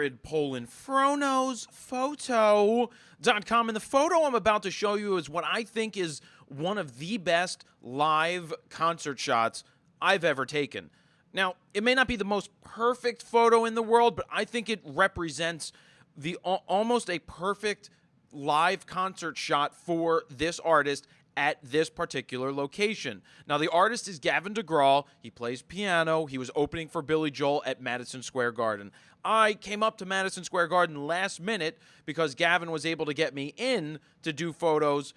Jared Polinfrono's photo.com. And the photo I'm about to show you is what I think is one of the best live concert shots I've ever taken. Now, it may not be the most perfect photo in the world, but I think it represents the almost a perfect live concert shot for this artist at this particular location. Now, the artist is Gavin DeGraw. He plays piano. He was opening for Billy Joel at Madison Square Garden. I came up to Madison Square Garden last minute because Gavin was able to get me in to do photos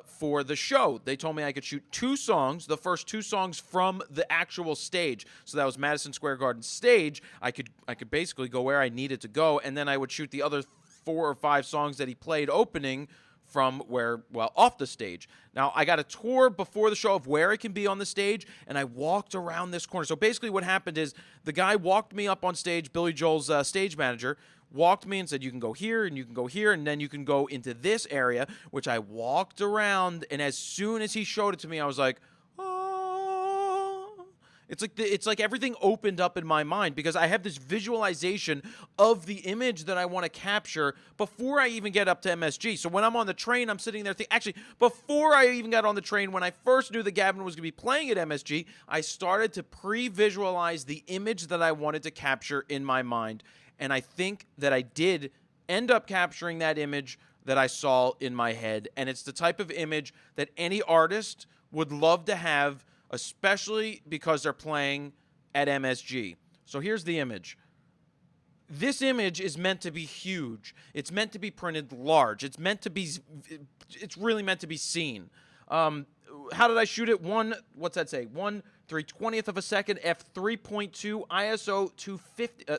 for the show. They told me I could shoot 2 songs, the first 2 songs from the actual stage. So that was Madison Square Garden stage. I could basically go where I needed to go, and then I would shoot the other 4 or 5 songs that he played opening from where, well, off the stage. Now, I got a tour before the show of where it can be on the stage, and I walked around this corner. So basically what happened is the guy walked me up on stage, Billy Joel's stage manager, walked me and said, you can go here, and you can go here, and then you can go into this area, which I walked around, and as soon as he showed it to me, I was like, It's like everything opened up in my mind because I have this visualization of the image that I want to capture before I even get up to MSG. So when I'm on the train, I'm sitting there thinking, actually, before I even got on the train, when I first knew that Gavin was going to be playing at MSG, I started to pre-visualize the image that I wanted to capture in my mind. And I think that I did end up capturing that image that I saw in my head. And it's the type of image that any artist would love to have, especially because they're playing at MSG. So here's the image. This image is meant to be huge. It's meant to be printed large. It's really meant to be seen. How did I shoot it? What's that say? 1/320th of a second, f3.2, ISO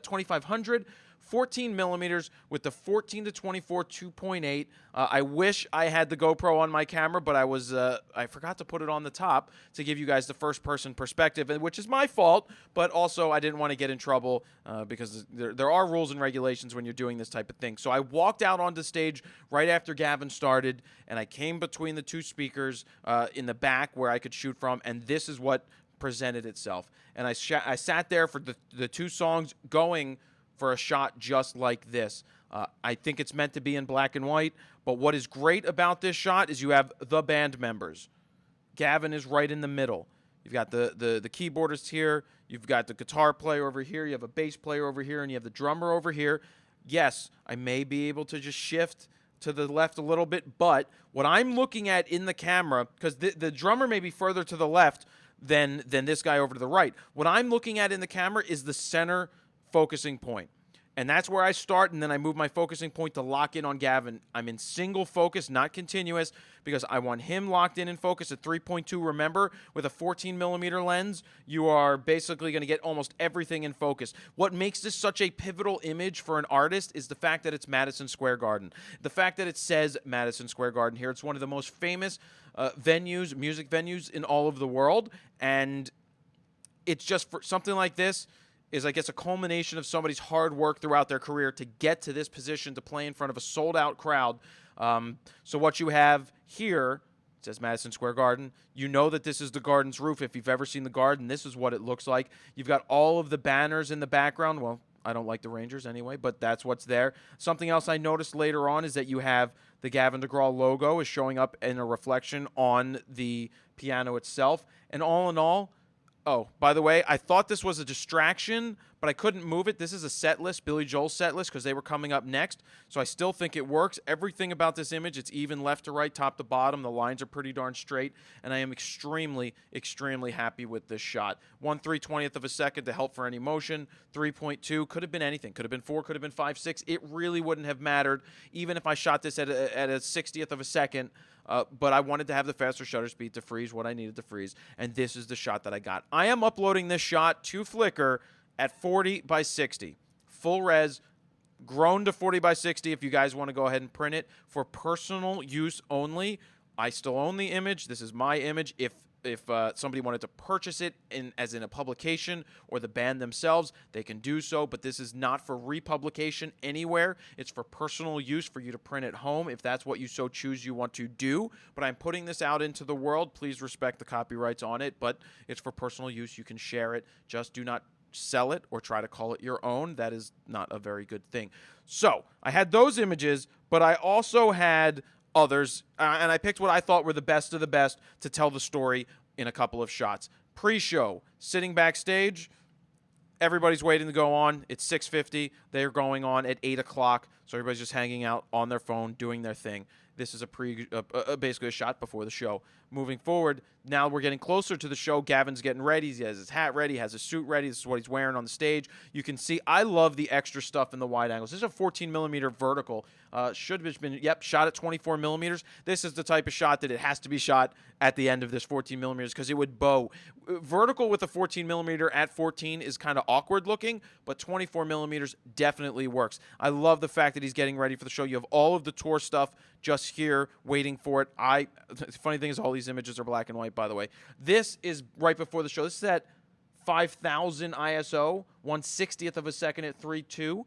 2500. 14 millimeters with the 14 to 24 2.8. I wish I had the GoPro on my camera, but I forgot to put it on the top to give you guys the first-person perspective, which is my fault, but also I didn't want to get in trouble because there are rules and regulations when you're doing this type of thing. So I walked out onto stage right after Gavin started, and I came between the 2 speakers in the back where I could shoot from, and this is what presented itself. And I sat there for the 2 songs going for a shot just like this. I think it's meant to be in black and white, but what is great about this shot is you have the band members. Gavin is right in the middle. You've got the keyboardist here, you've got the guitar player over here, you have a bass player over here, and you have the drummer over here. Yes, I may be able to just shift to the left a little bit, but what I'm looking at in the camera, because the drummer may be further to the left than this guy over to the right, what I'm looking at in the camera is the center focusing point. And that's where I start, and then I move my focusing point to lock in on Gavin. I'm in single focus, not continuous, because I want him locked in focus at 3.2. Remember, with a 14mm lens, you are basically going to get almost everything in focus. What makes this such a pivotal image for an artist is the fact that it's Madison Square Garden. The fact that it says Madison Square Garden here. It's one of the most famous music venues in all of the world, and it's just for something like this is, I guess, a culmination of somebody's hard work throughout their career to get to this position to play in front of a sold-out crowd. So what you have here, it says Madison Square Garden. You know that this is the Garden's roof. If you've ever seen the Garden, this is what it looks like. You've got all of the banners in the background. Well, I don't like the Rangers anyway, but that's what's there. Something else I noticed later on is that you have the Gavin DeGraw logo is showing up in a reflection on the piano itself. And all in all, oh, by the way, I thought this was a distraction, but I couldn't move it. This is a set list, Billy Joel's set list, because they were coming up next. So I still think it works. Everything about this image, it's even left to right, top to bottom. The lines are pretty darn straight, and I am extremely, extremely happy with this shot. 1/320th of a second to help for any motion. 3.2 could have been anything. Could have been 4, could have been 5, 6. It really wouldn't have mattered, even if I shot this at a 60th of a second. But I wanted to have the faster shutter speed to freeze what I needed to freeze, and this is the shot that I got. I am uploading this shot to Flickr at 40 by 60. Full res, grown to 40 by 60 if you guys want to go ahead and print it for personal use only. I still own the image. This is my image. If somebody wanted to purchase it as in a publication or the band themselves, they can do so, but this is not for republication anywhere. It's for personal use for you to print at home if that's what you so choose you want to do. But I'm putting this out into the world. Please respect the copyrights on it, but it's for personal use. You can share it. Just do not sell it or try to call it your own. That is not a very good thing. So I had those images, but I also had others, and I picked what I thought were the best of the best to tell the story in a couple of shots. Pre-show, sitting backstage, everybody's waiting to go on. It's 6:50. They're going on at 8 o'clock, so everybody's just hanging out on their phone, doing their thing. This is basically a shot before the show. Moving forward, now we're getting closer to the show. Gavin's getting ready. He has his hat ready. He has his suit ready. This is what he's wearing on the stage. You can see I love the extra stuff in the wide angles. This is a 14mm vertical. Should have been, shot at 24mm. This is the type of shot that it has to be shot at the end of this 14mm because it would bow. Vertical with a 14mm at 14 is kind of awkward looking, but 24mm definitely works. I love the fact that he's getting ready for the show. You have all of the tour stuff just here waiting for it. The funny thing is all these images are black and white, by the way. This is right before the show. This is at 5,000 ISO, 1/60th of a second at 3.2.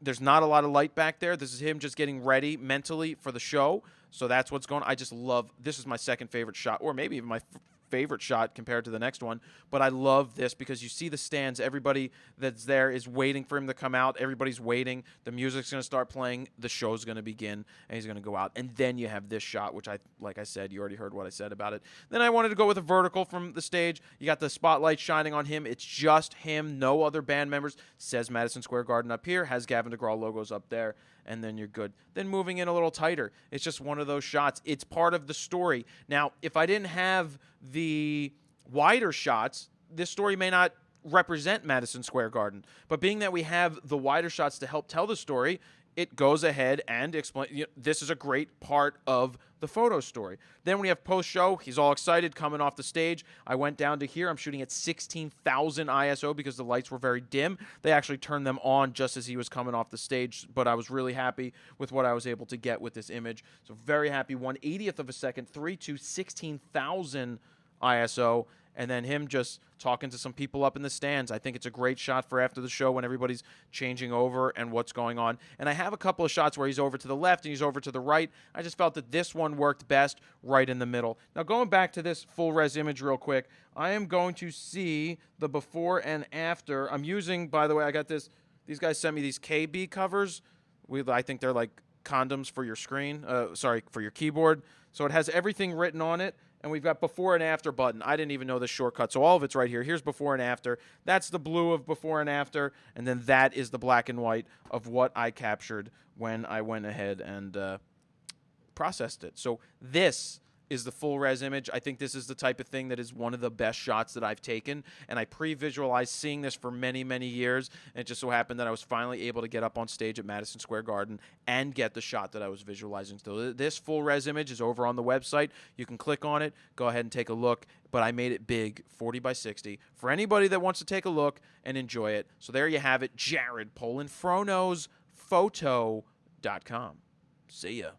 There's not a lot of light back there. This is him just getting ready mentally for the show. So that's what's going on. I just love, this is my second favorite shot, or maybe even my favorite shot compared to the next one. But I love this because you see the stands. Everybody that's there is waiting for him to come out. Everybody's waiting. The music's going to start playing. The show's going to begin, and he's going to go out. And then you have this shot, which like I said, you already heard what I said about it. Then I wanted to go with a vertical from the stage. You got the spotlight shining on him. It's just him, no other band members. Says Madison Square Garden up here, has Gavin DeGraw logos up there, and then you're good. Then moving in a little tighter. It's just one of those shots. It's part of the story. Now, if I didn't have the wider shots, this story may not represent Madison Square Garden. But being that we have the wider shots to help tell the story, it goes ahead and explain. This is a great part of the photo story. Then when you have post-show, he's all excited coming off the stage. I went down to here. I'm shooting at 16,000 ISO because the lights were very dim. They actually turned them on just as he was coming off the stage, but I was really happy with what I was able to get with this image. So very happy. 1/80th of a second, 3 to 16,000 ISO. And then him just talking to some people up in the stands. I think it's a great shot for after the show when everybody's changing over and what's going on. And I have a couple of shots where he's over to the left and he's over to the right. I just felt that this one worked best right in the middle. Now, going back to this full res image real quick, I am going to see the before and after. I'm using, by the way, I got this. These guys sent me these KB covers. I think they're like condoms for your screen. For your keyboard. So it has everything written on it. And we've got before and after button. I didn't even know this shortcut. So all of it's right here. Here's before and after. That's the blue of before and after. And then that is the black and white of what I captured when I went ahead and processed it. So this is the full res image. I think this is the type of thing that is one of the best shots that I've taken. And I pre-visualized seeing this for many, many years. And it just so happened that I was finally able to get up on stage at Madison Square Garden and get the shot that I was visualizing. So this full res image is over on the website. You can click on it, go ahead and take a look. But I made it big, 40 by 60, for anybody that wants to take a look and enjoy it. So there you have it, Jared Polinfrono's Photo.com. See ya.